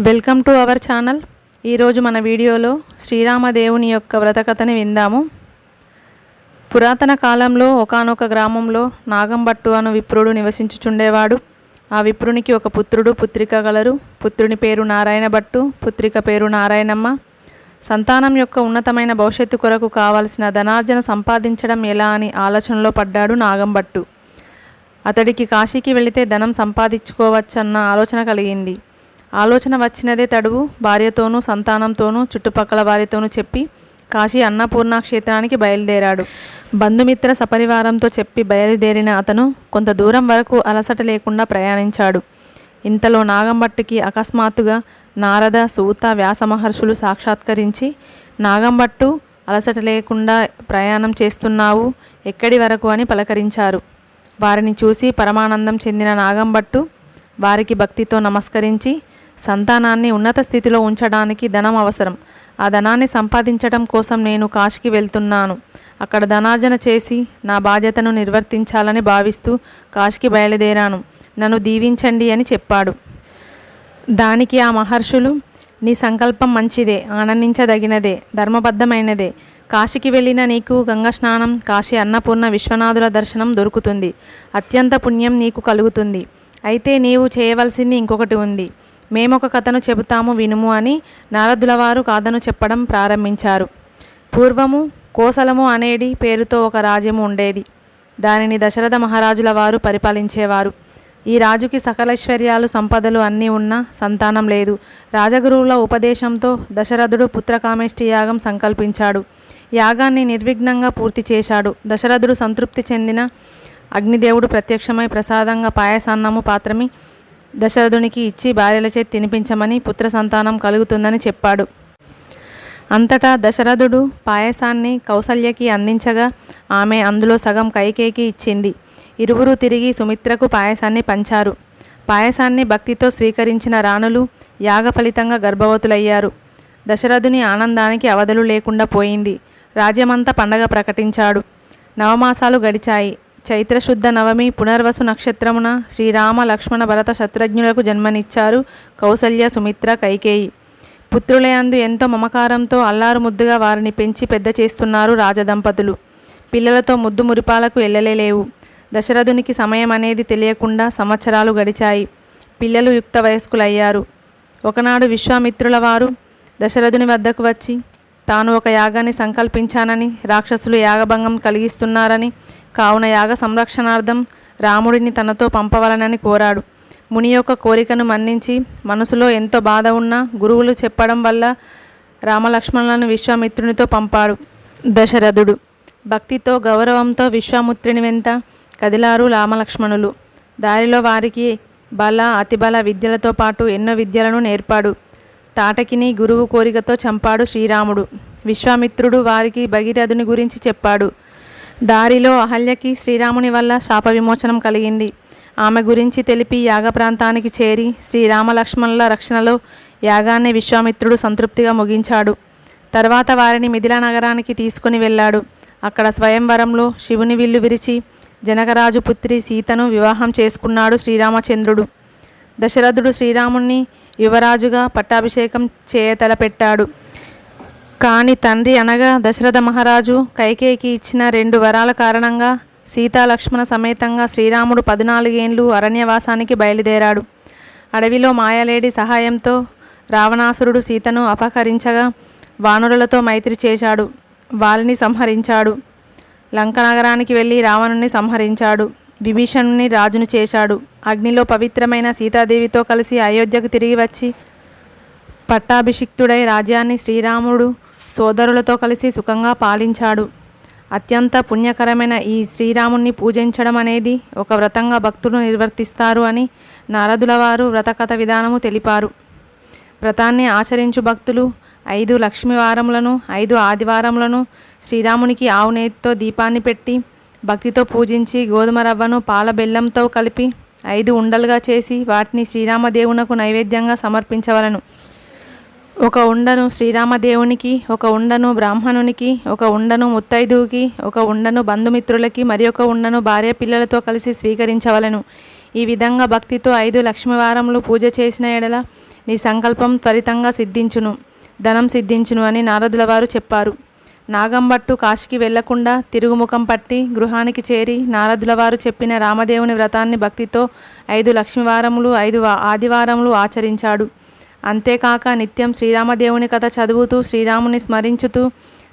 Welcome to our channel. ఈరోజు మన వీడియోలో శ్రీరామదేవుని యొక్క వ్రతకథని విందాము. పురాతన కాలంలో ఒకానొక గ్రామంలో నాగంభట్టు అను విప్రుడు నివసించుచుండేవాడు. ఆ విప్రునికి ఒక పుత్రుడు పుత్రిక గలరు. పుత్రుని పేరు నారాయణ భట్టు, పుత్రిక పేరు నారాయణమ్మ. సంతానం యొక్క ఉన్నతమైన భవిష్యత్తు కొరకు కావలసిన ధనార్జన సంపాదించడం ఎలా అని ఆలోచనలో పడ్డాడు నాగంభట్టు. అతడికి కాశీకి వెళితే ధనం సంపాదించుకోవచ్చన్న ఆలోచన కలిగింది. ఆలోచన వచ్చినదే తడువు భార్యతోనూ సంతానంతోనూ చుట్టుపక్కల వారితోనూ చెప్పి కాశీ అన్నపూర్ణ క్షేత్రానికి బయలుదేరాడు. బంధుమిత్ర సపరివారంతో చెప్పి బయలుదేరిన అతను కొంత దూరం వరకు అలసట లేకుండా ప్రయాణించాడు. ఇంతలో నాగంభట్టుకి అకస్మాత్తుగా నారద, సూత, వ్యాస మహర్షులు సాక్షాత్కరించి, నాగంభట్టు, అలసట లేకుండా ప్రయాణం చేస్తున్నావు, ఎక్కడి వరకు అని పలకరించారు. వారిని చూసి పరమానందం చెందిన నాగంభట్టు వారికి భక్తితో నమస్కరించి, సంతానాన్ని ఉన్నత స్థితిలో ఉంచడానికి ధనం అవసరం. ఆ ధనాన్ని సంపాదించడం కోసం నేను కాశీకి వెళ్తున్నాను. అక్కడ ధనార్జన చేసి నా బాధ్యతను నిర్వర్తించాలని భావిస్తూ కాశీకి బయలుదేరాను. నన్ను దీవించండి అని చెప్పాడు. దానికి ఆ మహర్షులు, నీ సంకల్పం మంచిదే, ఆనందించదగినదే, ధర్మబద్ధమైనదే. కాశీకి వెళ్ళిన నీకు గంగా స్నానం, కాశీ అన్నపూర్ణ విశ్వనాథుల దర్శనం దొరుకుతుంది. అత్యంత పుణ్యం నీకు కలుగుతుంది. అయితే నీవు చేయవలసింది ఇంకొకటి ఉంది. మేమొక కథను చెబుతాము, వినుము అని నారదుల వారు కాదను చెప్పడం ప్రారంభించారు. పూర్వము కోసలము అనేడి పేరుతో ఒక రాజ్యము ఉండేది. దానిని దశరథ మహారాజుల వారు పరిపాలించేవారు. ఈ రాజుకి సకలైశ్వర్యాలు, సంపదలు అన్నీ ఉన్నా సంతానం లేదు. రాజగురువుల ఉపదేశంతో దశరథుడు పుత్రకామేష్టి యాగం సంకల్పించాడు. యాగాన్ని నిర్విఘ్నంగా పూర్తి చేశాడు. దశరథుడు సంతృప్తి చెందిన అగ్నిదేవుడు ప్రత్యక్షమై ప్రసాదంగా పాయసాన్నము పాత్రమి దశరథునికి ఇచ్చి భార్యలచే తినిపించమని పుత్ర సంతానం కలుగుతుందని చెప్పాడు. అంతటా దశరథుడు పాయసాన్ని కౌసల్యకి అందించగా ఆమె అందులో సగం కైకేయికి ఇచ్చింది. ఇరువురు తిరిగి సుమిత్రకు పాయసాన్ని పంచారు. పాయసాన్ని భక్తితో స్వీకరించిన రాణులు యాగ ఫలితంగా గర్భవతులయ్యారు. దశరథుని ఆనందానికి అవధులు లేకుండా పోయింది. రాజ్యమంతా పండగ ప్రకటించాడు. నవమాసాలు గడిచాయి. చైత్రశుద్ధ నవమి పునర్వసు నక్షత్రమున శ్రీరామ, లక్ష్మణ, భరత, శత్రుఘ్నులకు జన్మనిచ్చారు కౌసల్య, సుమిత్ర, కైకేయి. పుత్రులయందు ఎంతో మమకారంతో అల్లారు ముద్దుగా వారిని పెంచి పెద్ద చేస్తున్నారు రాజదంపతులు. పిల్లలతో ముద్దు మురిపాలకు ఎల్లలేవు. దశరథునికి సమయం అనేది తెలియకుండా సంవత్సరాలు గడిచాయి. పిల్లలు యుక్త వయస్కులయ్యారు. ఒకనాడు విశ్వామిత్రుల వారు దశరథుని వద్దకు వచ్చి, తాను ఒక యాగాన్ని సంకల్పించానని, రాక్షసులు యాగభంగం కలిగిస్తున్నారని, కావున యాగ సంరక్షణార్థం రాముడిని తనతో పంపవలనని కోరాడు. ముని యొక్క కోరికను మన్నించి మనసులో ఎంతో బాధ ఉన్నా గురువులు చెప్పడం వల్ల రామలక్ష్మణులను విశ్వామిత్రునితో పంపాడు. దశరథుడు భక్తితో గౌరవంతో విశ్వామిత్రుని వెంట కదిలారు రామలక్ష్మణులు. దారిలో వారికి బల, అతిబల విద్యలతో పాటు ఎన్నో విద్యలను నేర్పాడు. తాటకిని గురువు కోరికతో చంపాడు శ్రీరాముడు. విశ్వామిత్రుడు వారికి భగీరథుని గురించి చెప్పాడు. దారిలో అహల్యకి శ్రీరాముని వల్ల శాప విమోచనం కలిగింది. ఆమె గురించి తెలిపి యాగ ప్రాంతానికి చేరి శ్రీరామ లక్ష్మణుల రక్షణలో యాగాన్ని విశ్వామిత్రుడు సంతృప్తిగా ముగించాడు. తర్వాత వారిని మిథిలా నగరానికి తీసుకుని వెళ్ళాడు. అక్కడ స్వయంవరంలో శివుని విల్లు విరిచి జనకరాజు పుత్రి సీతను వివాహం చేసుకున్నాడు శ్రీరామచంద్రుడు. దశరథుడు శ్రీరాముణ్ణి యువరాజుగా పట్టాభిషేకం చేయతలపెట్టాడు. కానీ తండ్రి అనగా దశరథ మహారాజు కైకేయికి ఇచ్చిన 2 వరాల కారణంగా సీతా లక్ష్మణ సమేతంగా శ్రీరాముడు 14 ఏండ్లు అరణ్యవాసానికి బయలుదేరాడు. అడవిలో మాయలేడి సహాయంతో రావణాసురుడు సీతను అపహరించగా వానరులతో మైత్రి చేశాడు. వారిని సంహరించాడు. లంక నగరానికి వెళ్ళి రావణుని సంహరించాడు. విభీషణుని రాజును చేశాడు. అగ్నిలో పవిత్రమైన సీతాదేవితో కలిసి అయోధ్యకు తిరిగి వచ్చి పట్టాభిషిక్తుడై రాజ్యాన్ని శ్రీరాముడు సోదరులతో కలిసి సుఖంగా పాలించాడు. అత్యంత పుణ్యకరమైన ఈ శ్రీరాముణ్ణి పూజించడం అనేది ఒక వ్రతంగా భక్తులు నిర్వర్తిస్తారు అని నారదుల వారు వ్రతకథ విధానము తెలిపారు. వ్రతాన్ని ఆచరించు భక్తులు 5 లక్ష్మీవారములను, 5 ఆదివారములను శ్రీరామునికి ఆవు నేతితో దీపాన్ని పెట్టి భక్తితో పూజించి గోధుమ రవ్వను పాల బెల్లంతో కలిపి 5 ఉండలుగా చేసి వాటిని శ్రీరామదేవునకు నైవేద్యంగా సమర్పించవలను. ఒక ఉండను శ్రీరామదేవునికి, ఒక ఉండను బ్రాహ్మణునికి, ఒక ఉండను ముత్తైదువుకి, ఒక ఉండను బంధుమిత్రులకి, మరి ఒక ఉండను భార్య పిల్లలతో కలిసి స్వీకరించవలను. ఈ విధంగా భక్తితో 5 లక్ష్మీవారములు పూజ చేసిన ఎడల నీ సంకల్పం త్వరితంగా సిద్ధించును, ధనం సిద్ధించును అని నారదుల వారు చెప్పారు. నాగంభట్టు కాశీకి వెళ్లకుండా తిరుగుముఖం పట్టి గృహానికి చేరి నారదుల వారు చెప్పిన రామదేవుని వ్రతాన్ని భక్తితో 5 లక్ష్మీవారములు 5 ఆదివారములు ఆచరించాడు. అంతేకాక నిత్యం శ్రీరామదేవుని కథ చదువుతూ శ్రీరాముని స్మరించుతూ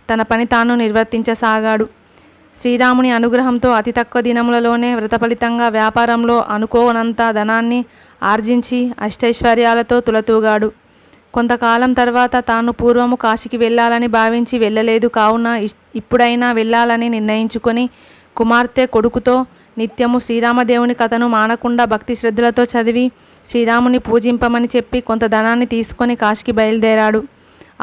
తన పని తాను నిర్వర్తించసాగాడు. శ్రీరాముని అనుగ్రహంతో అతి తక్కువ దినములలోనే వ్రతఫలితంగా వ్యాపారంలో అనుకోనంత ధనాన్ని ఆర్జించి అష్టైశ్వర్యాలతో తులతూగాడు. కొంతకాలం తర్వాత తాను పూర్వము కాశీకి వెళ్ళాలని భావించి వెళ్ళలేదు కావున ఇప్పుడైనా వెళ్ళాలని నిర్ణయించుకొని కుమార్తె కొడుకుతో నిత్యము శ్రీరామదేవుని కథను మానకుండా భక్తి శ్రద్ధలతో చదివి శ్రీరాముని పూజింపమని చెప్పి కొంత ధనాన్ని తీసుకొని కాశీకి బయలుదేరాడు.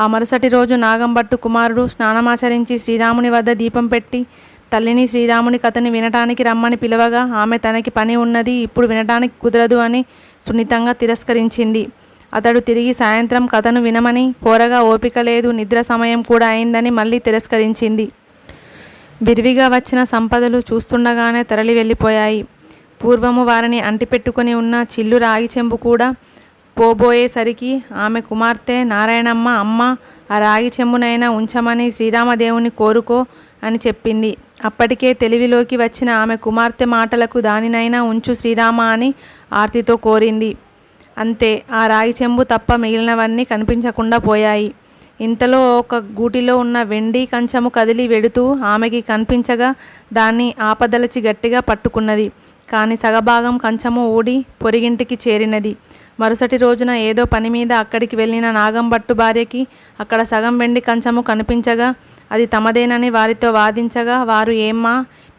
ఆ మరుసటి రోజు నాగంభట్టు కుమారుడు స్నానమాచరించి శ్రీరాముని వద్ద దీపం పెట్టి తల్లిని శ్రీరాముని కథని వినటానికి రమ్మని పిలవగా ఆమె తనకి పని ఉన్నది, ఇప్పుడు వినటానికి కుదరదు అని సున్నితంగా తిరస్కరించింది. అతడు తిరిగి సాయంత్రం కథను వినమని కోరగా ఓపిక లేదు, నిద్ర సమయం కూడా అయిందని మళ్ళీ తిరస్కరించింది. విరివిగా వచ్చిన సంపదలు చూస్తుండగానే తరలి వెళ్ళిపోయాయి. పూర్వము వారిని అంటిపెట్టుకుని ఉన్న చిల్లు రాగి చెంబు కూడా పోబోయేసరికి ఆమె కుమార్తె నారాయణమ్మ, అమ్మ ఆ రాగి చెంబునైనా ఉంచమని శ్రీరామదేవుని కోరుకో అని చెప్పింది. అప్పటికే తెలివిలోకి వచ్చిన ఆమె కుమార్తె మాటలకు దానినైనా ఉంచు శ్రీరామ అని ఆర్తితో కోరింది. అంతే, ఆ రాగి చెంబు తప్ప మిగిలినవన్నీ కనిపించకుండా పోయాయి. ఇంతలో ఒక గూటిలో ఉన్న వెండి కంచము కదిలి వెడుతూ ఆమెకి కనిపించగా దాన్ని ఆపదలచి గట్టిగా పట్టుకున్నది. కానీ సగభాగం కంచము ఊడి పొరిగింటికి చేరినది. మరుసటి రోజున ఏదో పని మీద అక్కడికి వెళ్ళిన నాగంభట్టు భార్యకి అక్కడ సగం వెండి కంచము కనిపించగా అది తమదేనని వారితో వాదించగా వారు, ఏమ్మా,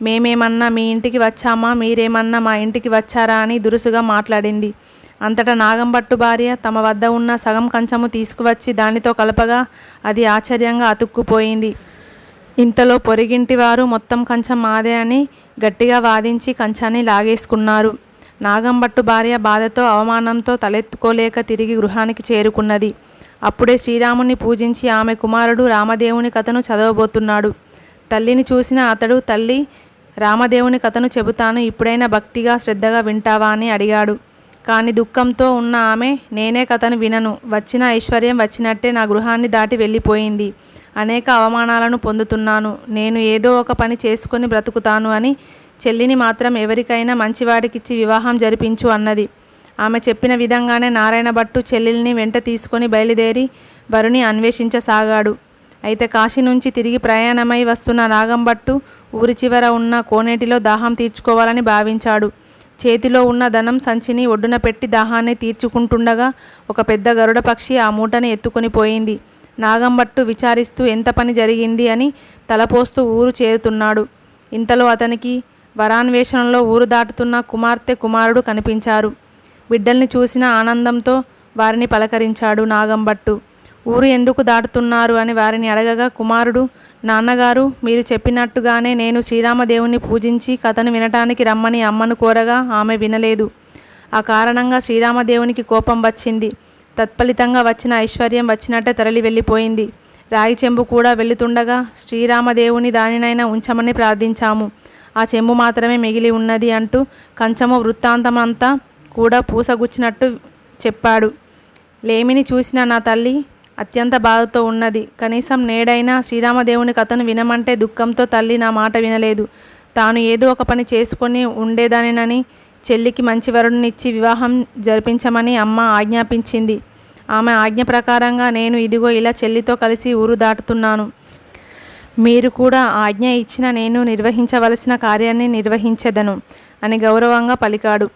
మేమేమన్నా మీ ఇంటికి వచ్చామా, మీరేమన్నా మా ఇంటికి వచ్చారా అని దురుసుగా మాట్లాడింది. అంతటా నాగంభట్టు భార్య తమ వద్ద ఉన్న సగం కంచము తీసుకువచ్చి దానితో కలపగా అది ఆశ్చర్యంగా అతుక్కుపోయింది. ఇంతలో పొరిగింటి వారు మొత్తం కంచం మాదే అని గట్టిగా వాదించి కంచాన్ని లాగేసుకున్నారు. నాగంభట్టు భార్య బాధతో అవమానంతో తలెత్తుకోలేక తిరిగి గృహానికి చేరుకున్నది. అప్పుడే శ్రీరాముని పూజించి ఆమె కుమారుడు రామదేవుని కథను చదవబోతున్నాడు. తల్లిని చూసిన అతడు, తల్లి, రామదేవుని కథను చెబుతాను, ఇప్పుడైనా భక్తిగా శ్రద్ధగా వింటావా అని అడిగాడు. కానీ దుఃఖంతో ఉన్న ఆమె, నేనే కథను వినను, వచ్చిన ఐశ్వర్యం వచ్చినట్టే నా గృహాన్ని దాటి వెళ్ళిపోయింది, అనేక అవమానాలను పొందుతున్నాను, నేను ఏదో ఒక పని చేసుకొని బ్రతుకుతాను అని చెల్లిని మాత్రం ఎవరికైనా మంచివాడికిచ్చి వివాహం జరిపించు అన్నది. ఆమె చెప్పిన విధంగానే నారాయణ భట్టు చెల్లెల్ని వెంట తీసుకొని బయలుదేరి వరుని అన్వేషించసాగాడు. అయితే కాశీ నుంచి తిరిగి ప్రయాణమై వస్తున్న నాగంభట్టు ఊరి చివర ఉన్న కోనేటిలో దాహం తీర్చుకోవాలని భావించాడు. చేతిలో ఉన్న ధనం సంచిని ఒడ్డున పెట్టి దాహాన్ని తీర్చుకుంటుండగా ఒక పెద్ద గరుడ పక్షి ఆ మూటని ఎత్తుకొని పోయింది. నాగంభట్టు విచారిస్తూ ఎంత పని జరిగింది అని తలపోస్తూ ఊరు చేరుతున్నాడు. ఇంతలో అతనికి వరాన్వేషణలో ఊరు దాటుతున్న కుమార్తె కుమారుడు కనిపించారు. బిడ్డల్ని చూసిన ఆనందంతో వారిని పలకరించాడు నాగంభట్టు. ఊరు ఎందుకు దాటుతున్నారు అని వారిని అడగగా కుమారుడు, నాన్నగారు, మీరు చెప్పినట్టుగానే నేను శ్రీరామదేవుని పూజించి కథను వినటానికి రమ్మని అమ్మను కోరగా ఆమె వినలేదు. ఆ కారణంగా శ్రీరామదేవునికి కోపం వచ్చింది. తత్ఫలితంగా వచ్చిన ఐశ్వర్యం వచ్చినట్టే తరలి వెళ్ళిపోయింది. రాగి చెంబు కూడా వెళుతుండగా శ్రీరామదేవుని దానినైనా ఉంచమని ప్రార్థించాము, ఆ చెంబు మాత్రమే మిగిలి ఉన్నది అంటూ కంచము వృత్తాంతమంతా కూడా పూసగుచ్చినట్టు చెప్పాడు. లేమిని చూసిన నా తల్లి అత్యంత బాధతో ఉన్నది. కనీసం నేడైనా శ్రీరామదేవుని కథను వినమంటే దుఃఖంతో తల్లి నా మాట వినలేదు. తాను ఏదో ఒక పని చేసుకొని ఉండేదానినని చెల్లికి మంచి వరుడినిచ్చి వివాహం జరిపించమని అమ్మ ఆజ్ఞాపించింది. ఆమె ఆజ్ఞ ప్రకారంగా నేను ఇదిగో ఇలా చెల్లితో కలిసి ఊరు దాటుతున్నాను. మీరు కూడా ఆజ్ఞ ఇచ్చిన నేను నిర్వహించవలసిన కార్యాన్ని నిర్వహించెదను అని గౌరవంగా పలికాడు.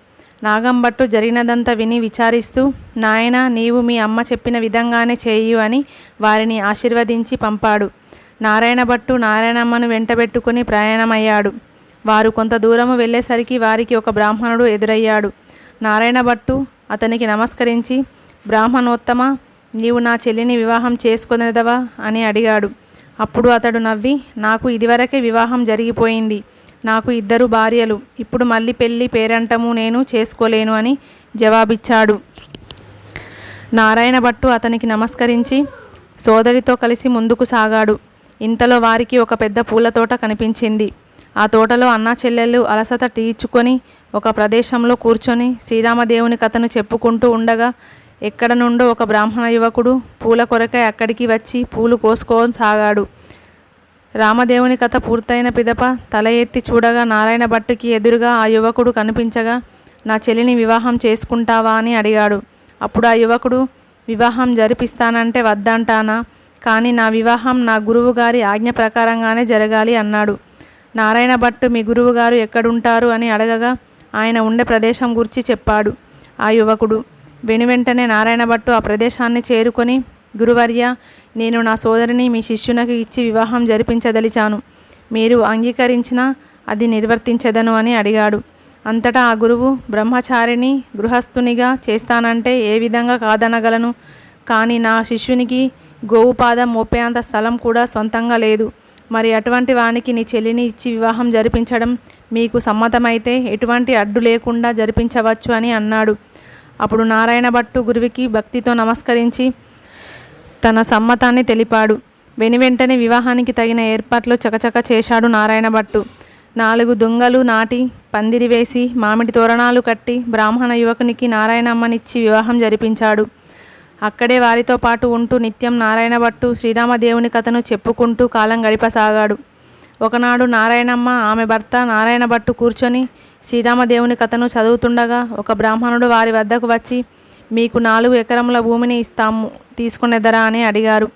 నాగంభట్టు జరిగినదంతా విని విచారిస్తూ, నాయనా, నీవు మీ అమ్మ చెప్పిన విధంగానే చేయు అని వారిని ఆశీర్వదించి పంపాడు. నారాయణ భట్టు నారాయణమ్మను వెంటబెట్టుకుని ప్రయాణమయ్యాడు. వారు కొంత దూరము వెళ్ళేసరికి వారికి ఒక బ్రాహ్మణుడు ఎదురయ్యాడు. నారాయణ భట్టు అతనికి నమస్కరించి, బ్రాహ్మణోత్తమ, నీవు నా చెల్లిని వివాహం చేసుకొనేదవా అని అడిగాడు. అప్పుడు అతడు నవ్వి, నాకు ఇదివరకే వివాహం జరిగిపోయింది, నాకు 2 భార్యలు, ఇప్పుడు మళ్ళీ పెళ్ళి పేరంటము నేను చేసుకోలేను అని జవాబిచ్చాడు. నారాయణ భట్టు అతనికి నమస్కరించి సోదరితో కలిసి ముందుకు సాగాడు. ఇంతలో వారికి ఒక పెద్ద పూల తోట కనిపించింది. ఆ తోటలో అన్నా చెల్లెళ్ళు అలసట తీర్చుకొని ఒక ప్రదేశంలో కూర్చొని శ్రీరామదేవుని కథను చెప్పుకుంటూ ఉండగా ఎక్కడ నుండో ఒక బ్రాహ్మణ యువకుడు పూల కొరకై అక్కడికి వచ్చి పూలు కోసుకోసాగాడు. రామదేవుని కథ పూర్తయిన పిదప తల ఎత్తి చూడగా నారాయణ భట్టుకి ఎదురుగా ఆ యువకుడు కనిపించగా, నా చెల్లిని వివాహం చేసుకుంటావా అని అడిగాడు. అప్పుడు ఆ యువకుడు, వివాహం జరిపిస్తానంటే వద్దంటానా, కానీ నా వివాహం నా గురువుగారి ఆజ్ఞ ప్రకారంగానే జరగాలి అన్నాడు. నారాయణ భట్టు మీ గురువుగారు ఎక్కడుంటారు అని అడగగా ఆయన ఉండే ప్రదేశం గురించి చెప్పాడు ఆ యువకుడు. వెనువెంటనే నారాయణ భట్టు ఆ ప్రదేశాన్ని చేరుకొని, గురువర్య, నేను నా సోదరిని మీ శిష్యునికి ఇచ్చి వివాహం జరిపించదలిచాను. మీరు అంగీకరించినా అది నిర్వర్తించదను అని అడిగాడు. అంతటా ఆ గురువు, బ్రహ్మచారిని గృహస్థునిగా చేస్తానంటే ఏ విధంగా కాదనగలను, కానీ నా శిష్యునికి గోవు పాదం మోపేంత స్థలం కూడా సొంతంగా లేదు. మరి అటువంటి వానికి నీ చెల్లిని ఇచ్చి వివాహం జరిపించడం మీకు సమ్మతమైతే ఎటువంటి అడ్డు లేకుండా జరిపించవచ్చు అని అన్నాడు. అప్పుడు నారాయణ భట్టు గురువుకి భక్తితో నమస్కరించి తన సమ్మతాన్ని తెలిపాడు. వెనువెంటనే వివాహానికి తగిన ఏర్పాట్లు చకచక చేశాడు నారాయణ భట్టు. 4 దుంగలు నాటి పందిరి వేసి మామిడి తోరణాలు కట్టి బ్రాహ్మణ యువకునికి నారాయణమ్మనిచ్చి వివాహం జరిపించాడు. అక్కడే వారితో పాటు ఉంటూ నిత్యం నారాయణ భట్టు శ్రీరామదేవుని కథను చెప్పుకుంటూ కాలం గడిపసాగాడు. ఒకనాడు నారాయణమ్మ ఆమె భర్త నారాయణ భట్టు కూర్చొని శ్రీరామదేవుని కథను చదువుతుండగా ఒక బ్రాహ్మణుడు వారి వద్దకు వచ్చి, మీకు 4 ఎకరముల భూమిని ఇస్తాము, తీసుకునేదరా అని అడిగారు.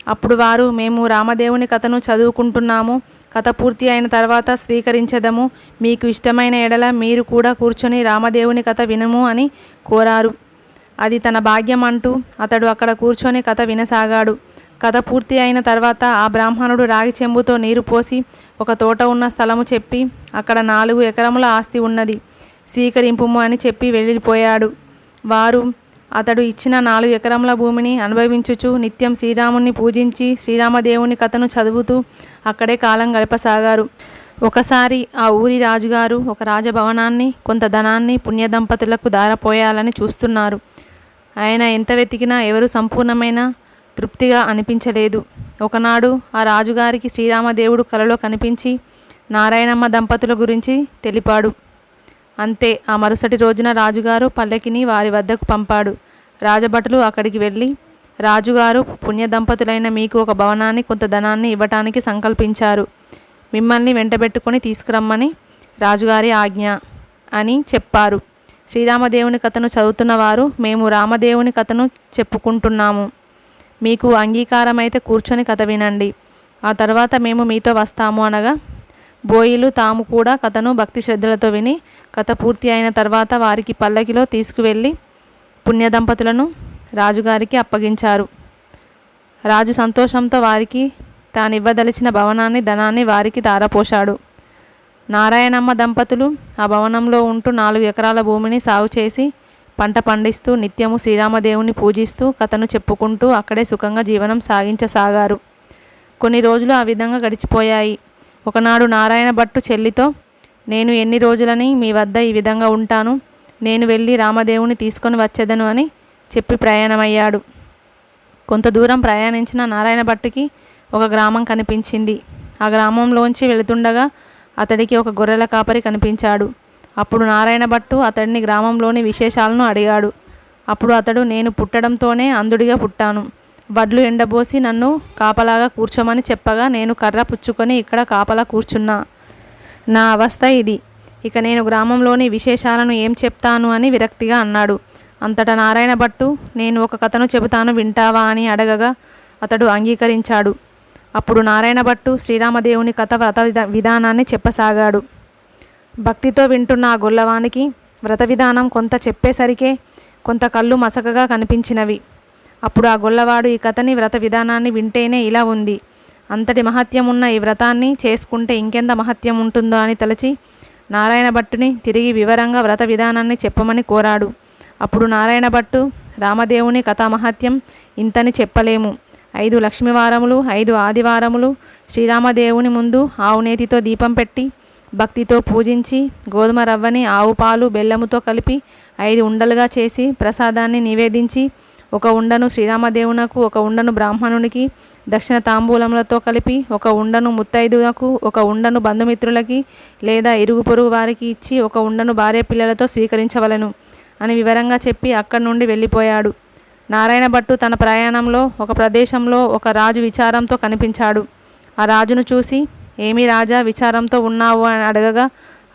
అప్పుడు వారు, మేము రామదేవుని కథను చదువుకుంటున్నాము, కథ పూర్తి అయిన తర్వాత స్వీకరించదము, మీకు ఇష్టమైన ఎడల మీరు కూడా కూర్చొని రామదేవుని కథ వినము అని కోరారు. అది తన భాగ్యం అంటూ అతడు అక్కడ కూర్చొని కథ వినసాగాడు. కథ పూర్తి అయిన తర్వాత ఆ బ్రాహ్మణుడు రాగి చెంబుతో నీరు పోసి ఒక తోట ఉన్న స్థలము చెప్పి, అక్కడ 4 ఎకరముల ఆస్తి ఉన్నది, స్వీకరింపుము అని చెప్పి వెళ్ళిపోయాడు. వారు అతడు ఇచ్చిన 4 ఎకరముల భూమిని అనుభవించుచు నిత్యం శ్రీరాముని పూజించి శ్రీరామదేవుని కథను చదువుతూ అక్కడే కాలం గడపసాగారు. ఒకసారి ఆ ఊరి రాజుగారు ఒక రాజభవనాన్ని, కొంత ధనాన్ని పుణ్యదంపతులకు దారపోయాలని చూస్తున్నారు. ఆయన ఎంత వెతికినా ఎవరు సంపూర్ణమైన తృప్తిగా అనిపించలేదు. ఒకనాడు ఆ రాజుగారికి శ్రీరామదేవుడు కలలో కనిపించి నారాయణమ్మ దంపతుల గురించి తెలిపాడు. అంతే, ఆ మరుసటి రోజున రాజుగారు పల్లకిని వారి వద్దకు పంపాడు. రాజభటులు అక్కడికి వెళ్ళి, రాజుగారు పుణ్యదంపతులైన మీకు ఒక భవనాన్ని, కొంత ధనాన్ని ఇవ్వటానికి సంకల్పించారు, మిమ్మల్ని వెంటబెట్టుకొని తీసుకురమ్మని రాజుగారి ఆజ్ఞ అని చెప్పారు. శ్రీరామదేవుని కథను చదువుతున్న వారు, మేము రామదేవుని కథను చెప్పుకుంటున్నాము, మీకు అంగీకారమైతే కూర్చొని కథ వినండి, ఆ తర్వాత మేము మీతో వస్తాము అనగా బోయిలు తాము కూడా కథను భక్తి శ్రద్ధలతో విని కథ పూర్తి అయిన తర్వాత వారికి పల్లకిలో తీసుకువెళ్ళి పుణ్యదంపతులను రాజుగారికి అప్పగించారు. రాజు సంతోషంతో వారికి తానివ్వదలిచిన భవనాన్ని, ధనాన్ని వారికి దారపోశాడు. నారాయణమ్మ దంపతులు ఆ భవనంలో ఉంటూ 4 ఎకరాల భూమిని సాగు చేసి పంట పండిస్తూ నిత్యము శ్రీరామదేవుని పూజిస్తూ కథను చెప్పుకుంటూ అక్కడే సుఖంగా జీవనం సాగించసాగారు. కొన్ని రోజులు ఆ విధంగా గడిచిపోయాయి. ఒకనాడు నారాయణ భట్టు చెల్లితో, నేను ఎన్ని రోజులని మీ వద్ద ఈ విధంగా ఉంటాను, నేను వెళ్ళి రామదేవుని తీసుకొని వచ్చేదను అని చెప్పి ప్రయాణమయ్యాడు. కొంత దూరం ప్రయాణించిన నారాయణ భట్టుకి ఒక గ్రామం కనిపించింది. ఆ గ్రామంలోంచి వెళుతుండగా అతడికి ఒక గొర్రెల కాపరి కనిపించాడు. అప్పుడు నారాయణ భట్టు అతడిని గ్రామంలోని విశేషాలను అడిగాడు. అప్పుడు అతడు, నేను పుట్టడంతోనే అంధుడిగా పుట్టాను, వడ్లు ఎండబోసి నన్ను కాపలాగా కూర్చోమని చెప్పగా నేను కర్ర పుచ్చుకొని ఇక్కడ కాపలా కూర్చున్నా, నా అవస్థ ఇది, ఇక నేను గ్రామంలోని విశేషాలను ఏం చెప్తాను అని విరక్తిగా అన్నాడు. అంతటా నారాయణ భట్టు, నేను ఒక కథను చెబుతాను, వింటావా అని అడగగా అతడు అంగీకరించాడు. అప్పుడు నారాయణ భట్టు శ్రీరామదేవుని కథ వ్రత విధానాన్ని చెప్పసాగాడు. భక్తితో వింటున్న ఆ గొల్లవానికి వ్రత విధానం కొంత చెప్పేసరికే కొంత కళ్ళు మసకగా కనిపించినవి. అప్పుడు ఆ గొల్లవాడు, ఈ కథని వ్రత విధానాన్ని వింటేనే ఇలా ఉంది, అంతటి మహత్యం ఉన్న ఈ వ్రతాన్ని చేసుకుంటే ఇంకెంత మహత్యం ఉంటుందో అని తలచి నారాయణ భట్టుని తిరిగి వివరంగా వ్రత విధానాన్ని చెప్పమని కోరాడు. అప్పుడు నారాయణ భట్టు, రామదేవుని కథా మహత్యం ఇంతని చెప్పలేము, 5 లక్ష్మీవారములు, 5 ఆదివారములు శ్రీరామదేవుని ముందు ఆవునేతితో దీపం పెట్టి భక్తితో పూజించి గోధుమ రవ్వని ఆవు పాలు బెల్లముతో కలిపి 5 ఉండలుగా చేసి ప్రసాదాన్ని నివేదించి ఒక ఉండను శ్రీరామదేవునకు, ఒక ఉండను బ్రాహ్మణునికి దక్షిణ తాంబూలములతో కలిపి, ఒక ఉండను ముత్తైదులకు, ఒక ఉండను బంధుమిత్రులకి లేదా ఇరుగు పొరుగు వారికి ఇచ్చి ఒక ఉండను భార్య పిల్లలతో స్వీకరించవలను అని వివరంగా చెప్పి అక్కడి నుండి వెళ్ళిపోయాడు. నారాయణ భట్టు తన ప్రయాణంలో ఒక ప్రదేశంలో ఒక రాజు విచారంతో కనిపించాడు. ఆ రాజును చూసి, ఏమి రాజా విచారంతో ఉన్నావు అని అడగగా,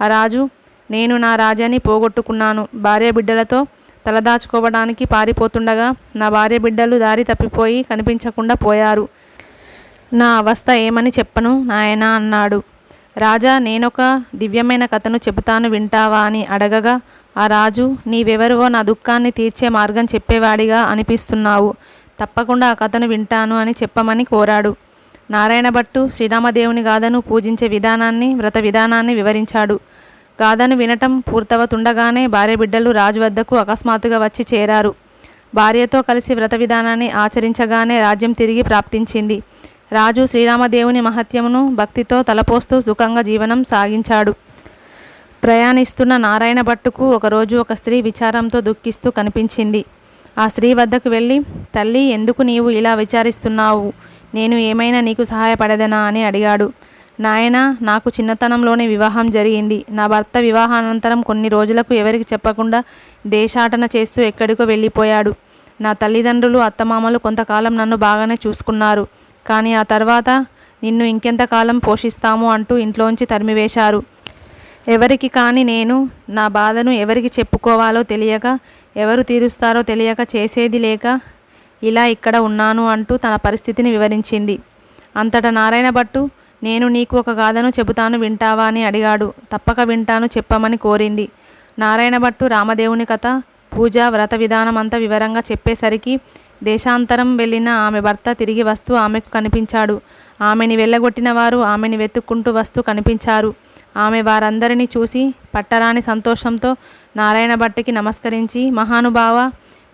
ఆ రాజు, నేను నా రాజాని పోగొట్టుకున్నాను. భార్య బిడ్డలతో తలదాచుకోవడానికి పారిపోతుండగా నా భార్య బిడ్డలు దారి తప్పిపోయి కనిపించకుండా పోయారు. నా అవస్థ ఏమని చెప్పను నాయనా అన్నాడు. రాజా, నేనొక దివ్యమైన కథను చెబుతాను, వింటావా అని అడగగా ఆ రాజు, నీవెవరివో నా దుఃఖాన్ని తీర్చే మార్గం చెప్పేవాడిగా అనిపిస్తున్నావు. తప్పకుండా ఆ కథను వింటాను అని చెప్పమని కోరాడు. నారాయణ భట్టు శ్రీరామదేవుని గాథను పూజించే విధానాన్ని, వ్రత విధానాన్ని వివరించాడు. గాథను వినటం పూర్తవుతుండగానే భార్య బిడ్డలు రాజు వద్దకు అకస్మాత్తుగా వచ్చి చేరారు. భార్యతో కలిసి వ్రత విధానాన్ని ఆచరించగానే రాజ్యం తిరిగి ప్రాప్తించింది. రాజు శ్రీరామదేవుని మహత్యమును భక్తితో తలపోస్తూ సుఖంగా జీవనం సాగించాడు. ప్రయాణిస్తున్న నారాయణ భట్టుకు ఒకరోజు ఒక స్త్రీ విచారంతో దుఃఖిస్తూ కనిపించింది. ఆ స్త్రీ వద్దకు వెళ్ళి, తల్లి, ఎందుకు నీవు ఇలా విచారిస్తున్నావు? నేను ఏమైనా నీకు సహాయపడదనా అని అడిగాడు. నాయనా, నాకు చిన్నతనంలోనే వివాహం జరిగింది. నా భర్త వివాహానంతరం కొన్ని రోజులకు ఎవరికి చెప్పకుండా దేశాటన చేస్తూ ఎక్కడికో వెళ్ళిపోయాడు. నా తల్లిదండ్రులు, అత్తమామలు కొంతకాలం నన్ను బాగానే చూసుకున్నారు. కానీ ఆ తర్వాత నిన్ను ఇంకెంతకాలం పోషిస్తాము అంటూ ఇంట్లోంచి తరిమివేశారు. ఎవరికి కాని నేను నా బాధను ఎవరికి చెప్పుకోవాలో తెలియక, ఎవరు తీరుస్తారో తెలియక, చేసేది లేక ఇలా ఇక్కడ ఉన్నాను అంటూ తన పరిస్థితిని వివరించింది. అంతటా నారాయణ భట్టు, నేను నీకు ఒక గాథను చెబుతాను, వింటావా అని అడిగాడు. తప్పక వింటాను, చెప్పమని కోరింది. నారాయణ భట్టు రామదేవుని కథ, పూజ, వ్రత విధానం అంతా వివరంగా చెప్పేసరికి దేశాంతరం వెళ్ళిన ఆమె భర్త తిరిగి వస్తూ ఆమెకు కనిపించాడు. ఆమెని వెళ్ళగొట్టిన వారు ఆమెని వెతుక్కుంటూ వస్తూ కనిపించారు. ఆమె వారందరినీ చూసి పట్టరాని సంతోషంతో నారాయణ భట్టుకి నమస్కరించి, మహానుభావ,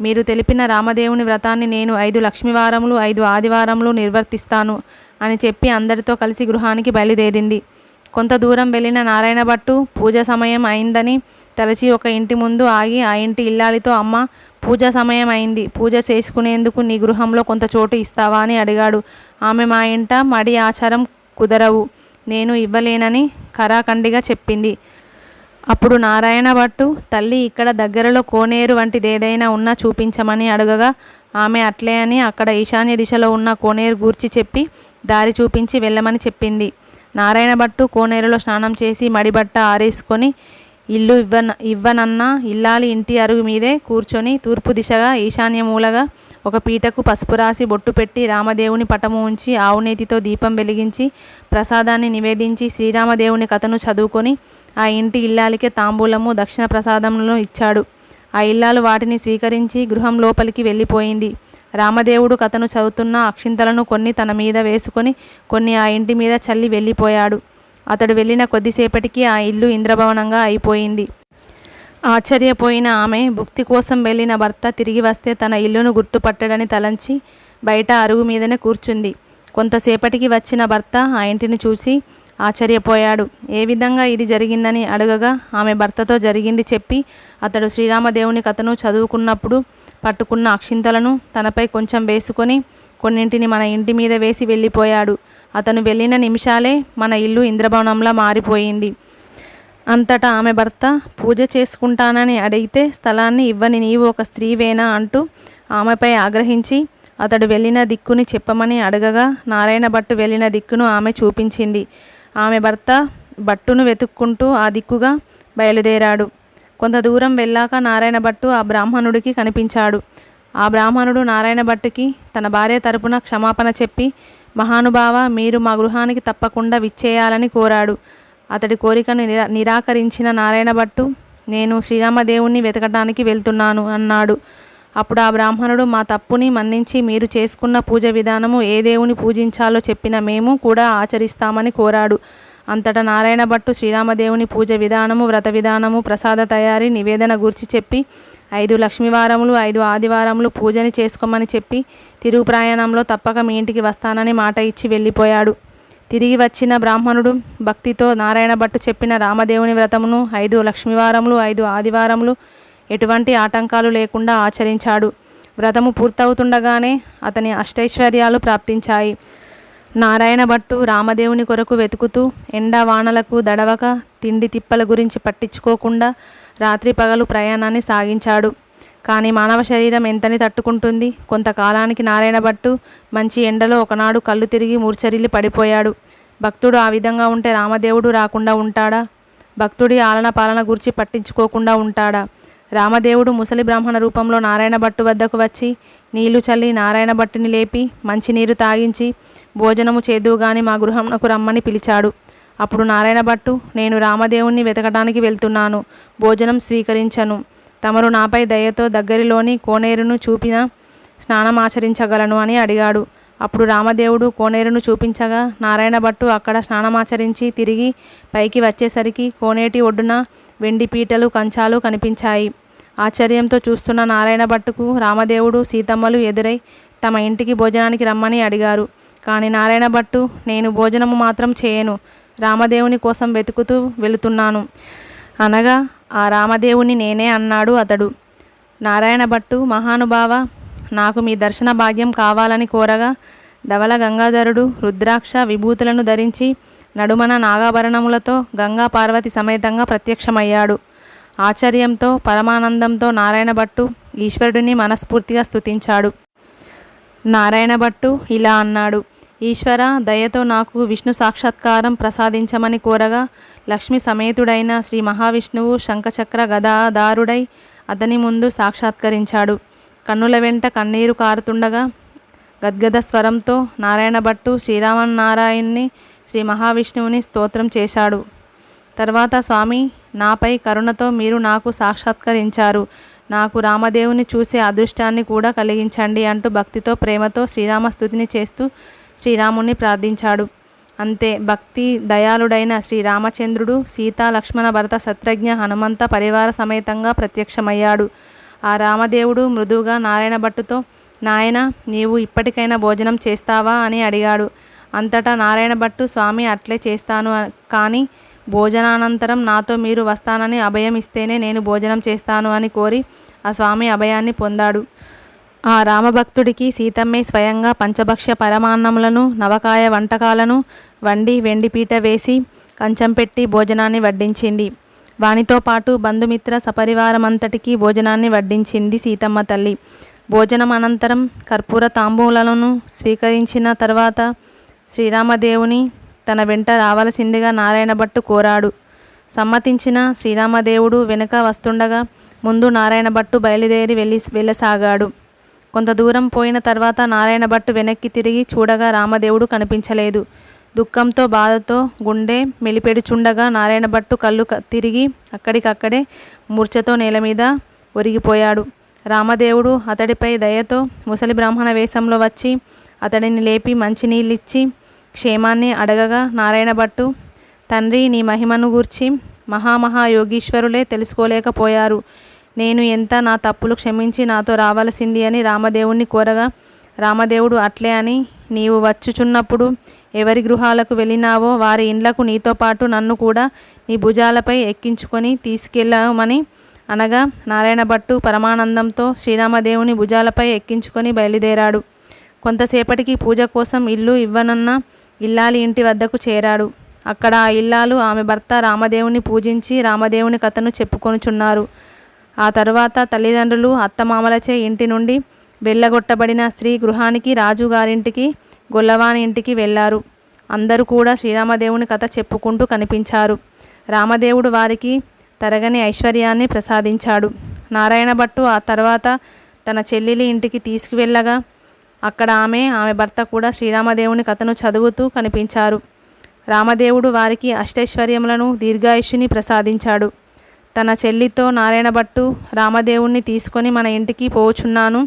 మీరు తెలిపిన రామదేవుని వ్రతాన్ని నేను 5 లక్ష్మీవారములు 5 ఆదివారములు నిర్వర్తిస్తాను అని చెప్పి అందరితో కలిసి గృహానికి బయలుదేరింది. కొంత దూరం వెళ్ళిన నారాయణ భట్టు పూజ సమయం అయిందని తలచి ఒక ఇంటి ముందు ఆగి ఆ ఇంటి ఇల్లాలితో, అమ్మ, పూజ సమయం అయింది, పూజ చేసుకునేందుకు నీ గృహంలో కొంత చోటు ఇస్తావా అని అడిగాడు. ఆమె, మా ఇంట మడి ఆచారం కుదరవు, నేను ఇవ్వలేనని ఖరాఖండిగా చెప్పింది. అప్పుడు నారాయణ భట్టు, తల్లి, ఇక్కడ దగ్గరలో కోనేరు వంటిదేదైనా ఉన్నా చూపించమని అడగగా ఆమె అట్లే అని అక్కడ ఈశాన్య దిశలో ఉన్న కోనేరు గూర్చి చెప్పి దారి చూపించి వెళ్ళమని చెప్పింది. నారాయణ భట్టు కోనేరులో స్నానం చేసి మడిబట్ట ఆరేసుకొని ఇల్లు ఇవ్వనన్న ఇల్లాలి ఇంటి అరుగు మీదే కూర్చొని తూర్పు దిశగా ఈశాన్య మూలగా ఒక పీటకు పసుపు రాసి బొట్టు పెట్టి రామదేవుని పటము ఉంచి ఆవునేతితో దీపం వెలిగించి ప్రసాదాన్ని నివేదించి శ్రీరామదేవుని కథను చదువుకొని ఆ ఇంటి ఇల్లాలికే తాంబూలము, దక్షిణ ప్రసాదములను ఇచ్చాడు. ఆ ఇల్లాలు వాటిని స్వీకరించి గృహం లోపలికి వెళ్ళిపోయింది. రామదేవుడు కథను చదువుతున్న అక్షింతలను కొన్ని తన మీద వేసుకొని కొన్ని ఆ ఇంటి మీద చల్లి వెళ్ళిపోయాడు. అతడు వెళ్ళిన కొద్దిసేపటికి ఆ ఇల్లు ఇంద్రభవనంగా అయిపోయింది. ఆశ్చర్యపోయిన ఆమె భుక్తి కోసం వెళ్ళిన భర్త తిరిగి వస్తే తన ఇల్లును గుర్తుపట్టడని తలంచి బయట అరుగు మీదనే కూర్చుంది. కొంతసేపటికి వచ్చిన భర్త ఆ ఇంటిని చూసి ఆశ్చర్యపోయాడు. ఏ విధంగా ఇది జరిగిందని అడగగా ఆమె భర్తతో జరిగింది చెప్పి అతడు శ్రీరామదేవుని కథను చదువుకున్నప్పుడు పట్టుకున్న అక్షింతలను తనపై కొంచెం వేసుకొని కొన్నింటిని మన ఇంటి మీద వేసి వెళ్ళిపోయాడు. అతను వెళ్ళిన నిమిషాలే మన ఇల్లు ఇంద్రభవనంలా మారిపోయింది. అంతటా ఆమె భర్త, పూజ చేసుకుంటానని అడిగితే స్థలాన్ని ఇవ్వని నీవు ఒక స్త్రీవేనా అంటూ ఆమెపై ఆగ్రహించి అతడు వెళ్ళిన దిక్కుని చెప్పమని అడగగా నారాయణ భట్టు వెళ్ళిన దిక్కును ఆమె చూపించింది. ఆమె భర్త భట్టును వెతుక్కుంటూ ఆ దిక్కుగా బయలుదేరాడు. కొంత దూరం వెళ్ళాక నారాయణ భట్టు ఆ బ్రాహ్మణుడికి కనిపించాడు. ఆ బ్రాహ్మణుడు నారాయణ భట్టుకి తన భార్య తరపున క్షమాపణ చెప్పి, మహానుభావ, మీరు మా గృహానికి తప్పకుండా విచ్చేయాలని కోరాడు. అతడి కోరికను నిరాకరించిన నారాయణ భట్టు, నేను శ్రీరామదేవుణ్ణి వెతకడానికి వెళ్తున్నాను అన్నాడు. అప్పుడు ఆ బ్రాహ్మణుడు, మా తప్పుని మన్నించి మీరు చేసుకున్న పూజ విధానము ఏ దేవుని పూజించాలో చెప్పిన మేము కూడా ఆచరిస్తామని కోరాడు. అంతటా నారాయణ భట్టు శ్రీరామదేవుని పూజ విధానము, వ్రత విధానము, ప్రసాద తయారీ, నివేదన గూర్చి చెప్పి 5 లక్ష్మీవారములు 5 ఆదివారములు పూజని చేసుకోమని చెప్పి తిరుగు ప్రయాణంలో తప్పక మీ ఇంటికి వస్తానని మాట ఇచ్చి వెళ్ళిపోయాడు. తిరిగి వచ్చిన బ్రాహ్మణుడు భక్తితో నారాయణ భట్టు చెప్పిన రామదేవుని వ్రతమును 5 లక్ష్మీవారములు 5 ఆదివారములు ఎటువంటి ఆటంకాలు లేకుండా ఆచరించాడు. వ్రతము పూర్తవుతుండగానే అతని అష్టైశ్వర్యాలు ప్రాప్తించాయి. నారాయణ భట్టు రామదేవుని కొరకు వెతుకుతూ ఎండ వానలకు దడవక తిండి తిప్పల గురించి పట్టించుకోకుండా రాత్రి పగలు ప్రయాణాన్ని సాగించాడు. కానీ మానవ శరీరం ఎంతని తట్టుకుంటుంది? కొంతకాలానికి నారాయణ భట్టు మంచి ఎండలో ఒకనాడు కళ్ళు తిరిగి మూర్ఛరిల్లి పడిపోయాడు. భక్తుడు ఆ విధంగా ఉంటే రామదేవుడు రాకుండా ఉంటాడా? భక్తుడి ఆలన పాలన గురించి పట్టించుకోకుండా ఉంటాడా? రామదేవుడు ముసలి బ్రాహ్మణ రూపంలో నారాయణ భట్టు వద్దకు వచ్చి నీళ్లు చల్లి నారాయణ భట్టుని లేపి మంచినీరు తాగించి భోజనము చేదువుగాని మా గృహంకు రమ్మని పిలిచాడు. అప్పుడు నారాయణ భట్టు, నేను రామదేవుణ్ణి వెతకడానికి వెళ్తున్నాను, భోజనం స్వీకరించను. తమరు నాపై దయతో దగ్గరలోని కోనేరును చూపిన స్నానమాచరించగలను అని అడిగాడు. అప్పుడు రామదేవుడు కోనేరును చూపించగా నారాయణ భట్టు అక్కడ స్నానమాచరించి తిరిగి పైకి వచ్చేసరికి కోనేటి ఒడ్డున వెండి పీటలు కంచాలు కనిపించాయి. ఆశ్చర్యంతో చూస్తున్న నారాయణ భట్టుకు రామదేవుడు సీతమ్మలు ఎదురై తమ ఇంటికి భోజనానికి రమ్మని అడిగారు. కానీ నారాయణ భట్టు, నేను భోజనము మాత్రం చేయను, రామదేవుని కోసం వెతుకుతూ వెళుతున్నాను అనగా ఆ రామదేవుని నేనే అన్నాడు అతడు. నారాయణ భట్టు, మహానుభావ, నాకు మీ దర్శన భాగ్యం కావాలని కోరగా ధవల గంగాధరుడు రుద్రాక్ష విభూతులను ధరించి నడుమన నాగాభరణములతో గంగా పార్వతి సమేతంగా ప్రత్యక్షమయ్యాడు. ఆశ్చర్యంతో పరమానందంతో నారాయణ భట్టు ఈశ్వరుడిని మనస్ఫూర్తిగా స్తుతించాడు. నారాయణ భట్టు ఇలా అన్నాడు, ఈశ్వర, దయతో నాకు విష్ణు సాక్షాత్కారం ప్రసాదించమని కోరగా లక్ష్మి సమేతుడైన శ్రీ మహావిష్ణువు శంఖచక్ర గదాదారుడై అతని ముందు సాక్షాత్కరించాడు. కన్నుల వెంట కన్నీరు కారుతుండగా గద్గద స్వరంతో నారాయణ భట్టు శ్రీరామనారాయణ్ణి శ్రీ మహావిష్ణువుని స్తోత్రం చేశాడు. తర్వాత, స్వామి, నాపై కరుణతో మీరు నాకు సాక్షాత్కరించారు, నాకు రామదేవుని చూసే అదృష్టాన్ని కూడా కలిగించండి అంటూ భక్తితో ప్రేమతో శ్రీరామస్తుతిని చేస్తూ శ్రీరాముని ప్రార్థించాడు. అంతే, భక్తి దయాళుడైన శ్రీరామచంద్రుడు సీతా లక్ష్మణ భరత శత్రుఘ్న హనుమంత పరివార సమేతంగా ప్రత్యక్షమయ్యాడు. ఆ రామదేవుడు మృదువుగా నారాయణ భట్టుతో, నాయన, నీవు ఇప్పటికైనా భోజనం చేస్తావా అని అడిగాడు. అంతటా నారాయణ భట్టు, స్వామి, అట్లే చేస్తాను, కానీ భోజనానంతరం నాతో మీరు వస్తానని అభయం ఇస్తేనే నేను భోజనం చేస్తాను అని కోరి ఆ స్వామి అభయాన్ని పొందాడు. ఆ రామభక్తుడికి సీతమ్మే స్వయంగా పంచభక్ష్య పరమాన్నములను నవకాయ వంటకాలను వండి వెండిపీట వేసి కంచం పెట్టి భోజనాన్ని వడ్డించింది. వానితో పాటు బంధుమిత్ర సపరివారమంతటికీ భోజనాన్ని వడ్డించింది సీతమ్మ తల్లి. భోజనం అనంతరం కర్పూర తాంబూలను స్వీకరించిన తర్వాత శ్రీరామదేవుని తన వెంట రావలసిందిగా నారాయణ భట్టు కోరాడు. సమ్మతించిన శ్రీరామదేవుడు వెనుక వస్తుండగా ముందు నారాయణ భట్టు బయలుదేరి వెళ్ళసాగాడు. కొంత దూరం పోయిన తర్వాత నారాయణ భట్టు వెనక్కి తిరిగి చూడగా రామదేవుడు కనిపించలేదు. దుఃఖంతో బాధతో గుండె మెలిపెడుచుండగా నారాయణ భట్టు కళ్ళు తిరిగి అక్కడికక్కడే మూర్ఛతో నేల మీద ఒరిగిపోయాడు. రామదేవుడు అతడిపై దయతో ముసలి బ్రాహ్మణ వేషంలో వచ్చి అతడిని లేపి మంచినీళ్ళిచ్చి క్షేమాన్ని అడగగా నారాయణ భట్టు, తండ్రి, నీ మహిమను గూర్చి మహాయోగీశ్వరులే తెలుసుకోలేకపోయారు. నేను ఎంత నా తప్పులు క్షమించి నాతో రావలసింది అని రామదేవుణ్ణి కోరగా రామదేవుడు అట్లే అని, నీవు వచ్చుచున్నప్పుడు ఎవరి గృహాలకు వెళ్ళినావో వారి ఇండ్లకు నీతో పాటు నన్ను కూడా నీ భుజాలపై ఎక్కించుకొని తీసుకెళ్ళమని అనగా నారాయణ భట్టు పరమానందంతో శ్రీరామదేవుని భుజాలపై ఎక్కించుకొని బయలుదేరాడు. కొంతసేపటికి పూజ కోసం ఇల్లు ఇవ్వనున్న ఇల్లాలి ఇంటి వద్దకు చేరాడు. అక్కడ ఆ ఇల్లాలు ఆమె భర్త రామదేవుని పూజించి రామదేవుని కథను చెప్పుకొనుచున్నారు. ఆ తరువాత తల్లిదండ్రులు అత్తమామలచే ఇంటి నుండి వెళ్ళగొట్టబడిన స్త్రీ గృహానికి, రాజుగారింటికి, గొల్లవాని ఇంటికి వెళ్ళారు. అందరూ కూడా శ్రీరామదేవుని కథ చెప్పుకుంటూ కనిపించారు. రామదేవుడు వారికి తరగని ఐశ్వర్యాన్ని ప్రసాదించాడు. నారాయణ భట్టు ఆ తర్వాత తన చెల్లెలి ఇంటికి తీసుకువెళ్ళగా అక్కడ ఆమె భర్త కూడా శ్రీరామదేవుని కథను చదువుతూ కనిపించారు. రామదేవుడు వారికి అష్టైశ్వర్యములను దీర్ఘాయుష్యుని ప్రసాదించాడు. తన చెల్లితో నారాయణ భట్టు, రామదేవుణ్ణి తీసుకొని మన ఇంటికి పోచున్నాను,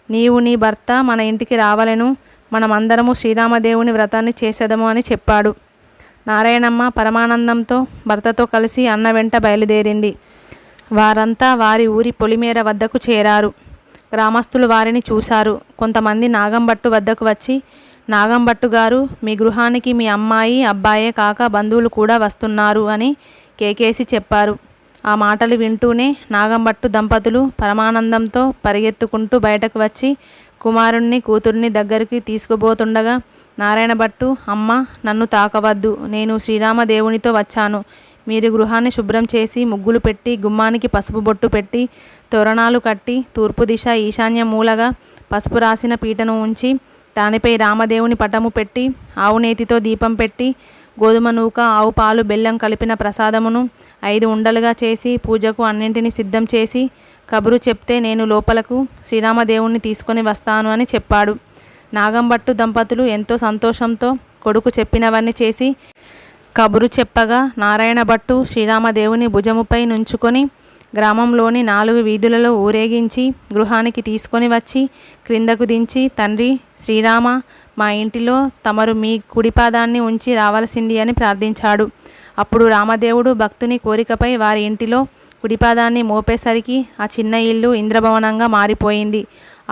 నీవు నీ భర్త మన ఇంటికి రావలెను, మనమందరము శ్రీరామదేవుని వ్రతాన్ని చేసేదము అని చెప్పాడు. నారాయణమ్మ పరమానందంతో భర్తతో కలిసి అన్న వెంట బయలుదేరింది. వారంతా వారి ఊరి పొలిమేర వద్దకు చేరారు. గ్రామస్తులు వారిని చూశారు. కొంతమంది నాగంభట్టు వద్దకు వచ్చి, నాగంభట్టు గారు, మీ గృహానికి మీ అమ్మాయి అబ్బాయే కాక బంధువులు కూడా వస్తున్నారు అని కేకేసి చెప్పారు. ఆ మాటలు వింటూనే నాగంభట్టు దంపతులు పరమానందంతో పరిగెత్తుకుంటూ బయటకు వచ్చి కుమారుణ్ణి కూతుర్ని దగ్గరికి తీసుకుపోతుండగా నారాయణ భట్టు, అమ్మ, నన్ను తాకవద్దు, నేను శ్రీరామదేవునితో వచ్చాను, మీరు గృహాన్ని శుభ్రం చేసి ముగ్గులు పెట్టి గుమ్మానికి పసుపు బొట్టు పెట్టి తోరణాలు కట్టి తూర్పు దిశ ఈశాన్య మూలగా పసుపు రాసిన పీటను ఉంచి దానిపై రామదేవుని పటము పెట్టి ఆవు నేతితో దీపం పెట్టి గోధుమ నూక ఆవు పాలు బెల్లం కలిపిన ప్రసాదమును 5 ఉండలుగా చేసి పూజకు అన్నింటినీ సిద్ధం చేసి కబురు చెప్తే నేను లోపలకు శ్రీరామదేవుణ్ణి తీసుకొని వస్తాను అని చెప్పాడు. నాగంభట్టు దంపతులు ఎంతో సంతోషంతో కొడుకు చెప్పినవన్నీ చేసి కబురు చెప్పగా నారాయణ భట్టు శ్రీరామదేవుని భుజముపై నుంచుకొని గ్రామంలోని 4 వీధులలో ఊరేగించి గృహానికి తీసుకొని వచ్చి క్రిందకు దించి, తండ్రి శ్రీరామ, మా ఇంటిలో తమరు మీ కుడిపాదాన్ని ఉంచి రావాల్సింది అని ప్రార్థించాడు. అప్పుడు రామదేవుడు భక్తుని కోరికపై వారి ఇంటిలో కుడిపాదాన్ని మోపేసరికి ఆ చిన్న ఇల్లు ఇంద్రభవనంగా మారిపోయింది.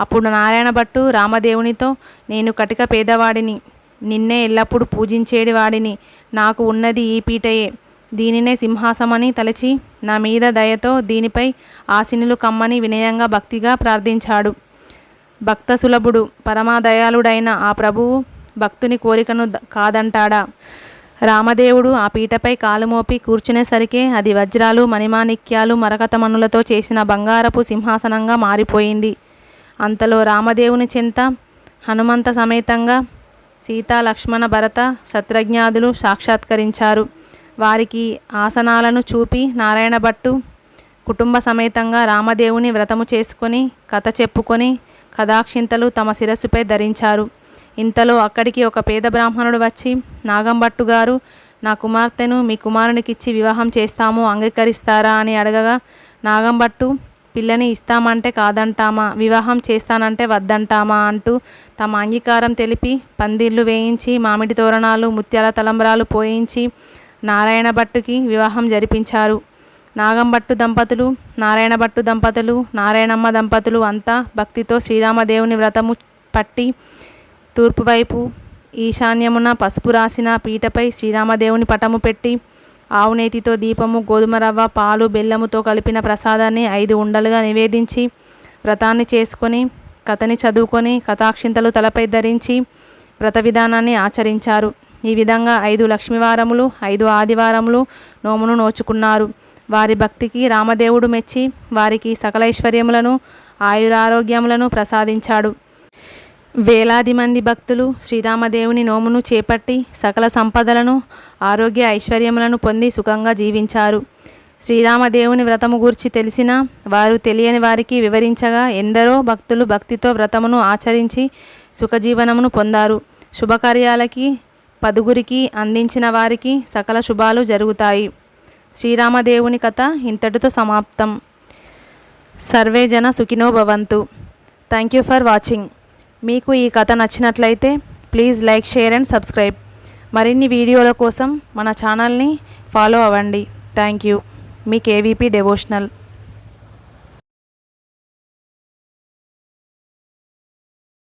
అప్పుడు నారాయణ భట్టు రామదేవునితో, నేను కటిక పేదవాడిని, నిన్నే ఎల్లప్పుడూ పూజించేడి వాడిని, నాకు ఉన్నది ఈ పీటయే, దీనినే సింహాసమని తలచి నా మీద దయతో దీనిపై ఆసీనులు కమ్మని వినయంగా భక్తిగా ప్రార్థించాడు. భక్త సులభుడు పరమాదయాళుడైన ఆ ప్రభువు భక్తుని కోరికను కాదంటాడా? రామదేవుడు ఆ పీటపై కాలు మోపి కూర్చునేసరికే అది వజ్రాలు మణిమాణిక్యాలు మరకతమణులతో చేసిన బంగారపు సింహాసనంగా మారిపోయింది. అంతలో రామదేవుని చెంత హనుమంత సమేతంగా సీతా లక్ష్మణ భరత శత్రుఘ్నాదులు సాక్షాత్కరించారు. వారికి ఆసనాలను చూపి నారాయణ భట్టు కుటుంబ సమేతంగా రామదేవుని వ్రతము చేసుకొని కథ చెప్పుకొని కథాక్షింతలు తమ శిరస్సుపై ధరించారు. ఇంతలో అక్కడికి ఒక పేద బ్రాహ్మణుడు వచ్చి, నాగంభట్టు గారు, నా కుమార్తెను మీ కుమారునికిచ్చి వివాహం చేస్తాము, అంగీకరిస్తారా అని అడగగా, నాగంభట్టు పిల్లని ఇస్తామంటే కాదంటామా, వివాహం చేస్తానంటే వద్దంటామా అంటూ తమ అంగీకారం తెలిపి పందిర్లు వేయించి మామిడి తోరణాలు ముత్యాల తలంబ్రాలు పోయించి నారాయణ భట్టుకి వివాహం జరిపించారు. నాగంభట్టు దంపతులు, నారాయణ భట్టు దంపతులు, నారాయణమ్మ దంపతులు అంతా భక్తితో శ్రీరామదేవుని వ్రతము పట్టి తూర్పు వైపు ఈశాన్యమున పసుపు రాసిన పీటపై శ్రీరామదేవుని పటము పెట్టి ఆవు నేతితో దీపము గోధుమ రవ్వ పాలు బెల్లముతో కలిపిన ప్రసాదాన్ని 5 ఉండలుగా నివేదించి వ్రతాన్ని చేసుకొని కథని చదువుకొని కథాక్షింతలు తలపై ధరించి వ్రత విధానాన్ని ఆచరించారు. ఈ విధంగా 5 లక్ష్మీవారములు 5 ఆదివారములు నోమును నోచుకున్నారు. వారి భక్తికి రామదేవుడు మెచ్చి వారికి సకల ఐశ్వర్యములను ఆయురారోగ్యములను ప్రసాదించాడు. వేలాది మంది భక్తులు శ్రీరామదేవుని నోమును చేపట్టి సకల సంపదలను ఆరోగ్య ఐశ్వర్యములను పొంది సుఖంగా జీవించారు. శ్రీరామదేవుని వ్రతము గూర్చి తెలిసిన వారు తెలియని వారికి వివరించగా ఎందరో భక్తులు భక్తితో వ్రతమును ఆచరించి సుఖజీవనమును పొందారు. శుభకార్యాలకి 10గురికి అందించిన వారికి సకల శుభాలు జరుగుతాయి. శ్రీరామదేవుని కథ ఇంతటితో సమాప్తం. సర్వే జన సుఖినో భవంతు. Thank you for watching. మీకు ఈ కథ నచ్చినట్లయితే please like, share and subscribe. మరిన్ని వీడియోల కోసం మన ఛానల్ని ఫాలో అవ్వండి. Thank you. Me KVP devotional.